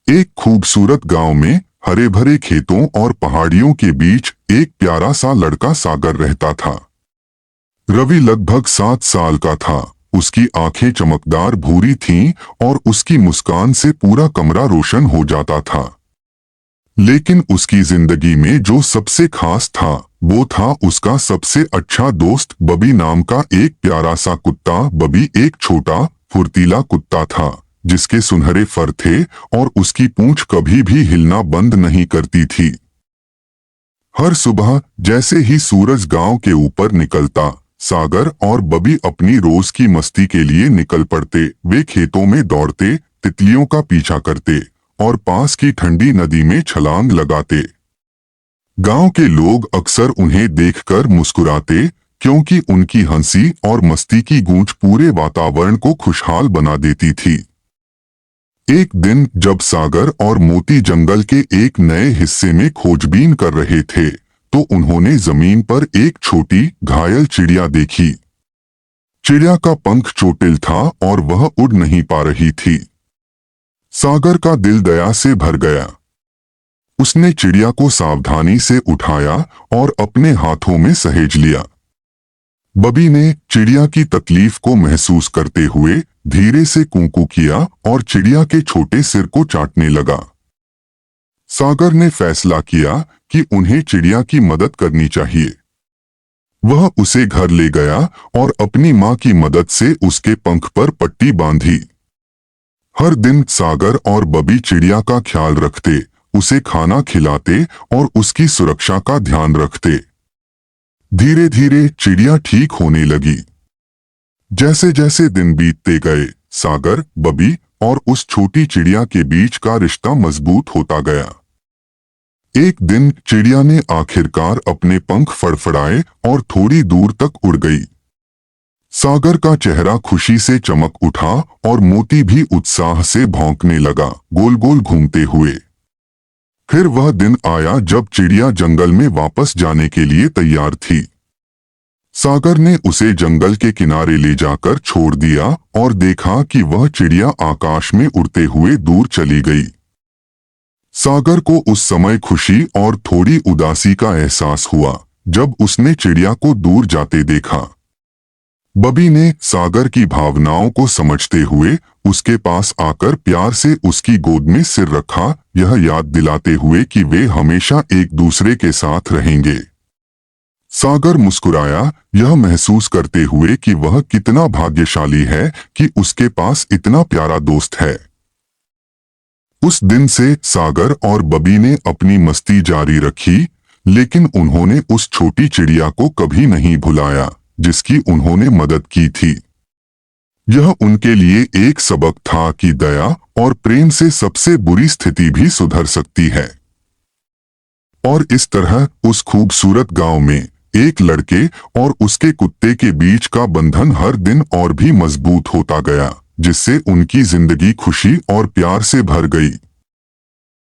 एक खूबसूरत गांव में हरे भरे खेतों और पहाड़ियों के बीच एक प्यारा सा लड़का सागर रहता था। रवि लगभग 7 साल का था। उसकी आंखें चमकदार भूरी थीं और उसकी मुस्कान से पूरा कमरा रोशन हो जाता था। लेकिन उसकी जिंदगी में जो सबसे खास था वो था उसका सबसे अच्छा दोस्त बबी नाम का एक प्यारा सा कुत्ता। बबी एक छोटा फुर्तीला कुत्ता था जिसके सुनहरे फर थे और उसकी पूंछ कभी भी हिलना बंद नहीं करती थी। हर सुबह जैसे ही सूरज गांव के ऊपर निकलता, सागर और बबी अपनी रोज की मस्ती के लिए निकल पड़ते। वे खेतों में दौड़ते, तितलियों का पीछा करते और पास की ठंडी नदी में छलांग लगाते। गांव के लोग अक्सर उन्हें देखकर मुस्कुराते क्योंकि उनकी हंसी और मस्ती की गूंज पूरे वातावरण को खुशहाल बना देती थी। एक दिन जब सागर और मोती जंगल के एक नए हिस्से में खोजबीन कर रहे थे तो उन्होंने जमीन पर एक छोटी घायल चिड़िया देखी। चिड़िया का पंख चोटिल था और वह उड़ नहीं पा रही थी। सागर का दिल दया से भर गया। उसने चिड़िया को सावधानी से उठाया और अपने हाथों में सहेज लिया। बबी ने चिड़िया की तकलीफ को महसूस करते हुए धीरे से कूकू किया और चिड़िया के छोटे सिर को चाटने लगा। सागर ने फैसला किया कि उन्हें चिड़िया की मदद करनी चाहिए। वह उसे घर ले गया और अपनी माँ की मदद से उसके पंख पर पट्टी बांधी। हर दिन सागर और बबी चिड़िया का ख्याल रखते, उसे खाना खिलाते और उसकी सुरक्षा का ध्यान रखते। धीरे धीरे चिड़िया ठीक होने लगी। जैसे जैसे दिन बीतते गए, सागर, बबी और उस छोटी चिड़िया के बीच का रिश्ता मजबूत होता गया। एक दिन चिड़िया ने आखिरकार अपने पंख फड़फड़ाए और थोड़ी दूर तक उड़ गई। सागर का चेहरा खुशी से चमक उठा और मोती भी उत्साह से भौंकने लगा, गोल गोल घूमते हुए। फिर वह दिन आया जब चिड़िया जंगल में वापस जाने के लिए तैयार थी। सागर ने उसे जंगल के किनारे ले जाकर छोड़ दिया और देखा कि वह चिड़िया आकाश में उड़ते हुए दूर चली गई। सागर को उस समय खुशी और थोड़ी उदासी का एहसास हुआ जब उसने चिड़िया को दूर जाते देखा। बबी ने सागर की भावनाओं को समझते हुए उसके पास आकर प्यार से उसकी गोद में सिर रखा, यह याद दिलाते हुए कि वे हमेशा एक दूसरे के साथ रहेंगे। सागर मुस्कुराया, यह महसूस करते हुए कि वह कितना भाग्यशाली है कि उसके पास इतना प्यारा दोस्त है। उस दिन से सागर और बबी ने अपनी मस्ती जारी रखी, लेकिन उन्होंने उस छोटी चिड़िया को कभी नहीं भुलाया जिसकी उन्होंने मदद की थी। यह उनके लिए एक सबक था कि दया और प्रेम से सबसे बुरी स्थिति भी सुधर सकती है। और इस तरह उस खूबसूरत गांव में एक लड़के और उसके कुत्ते के बीच का बंधन हर दिन और भी मजबूत होता गया, जिससे उनकी जिंदगी खुशी और प्यार से भर गई।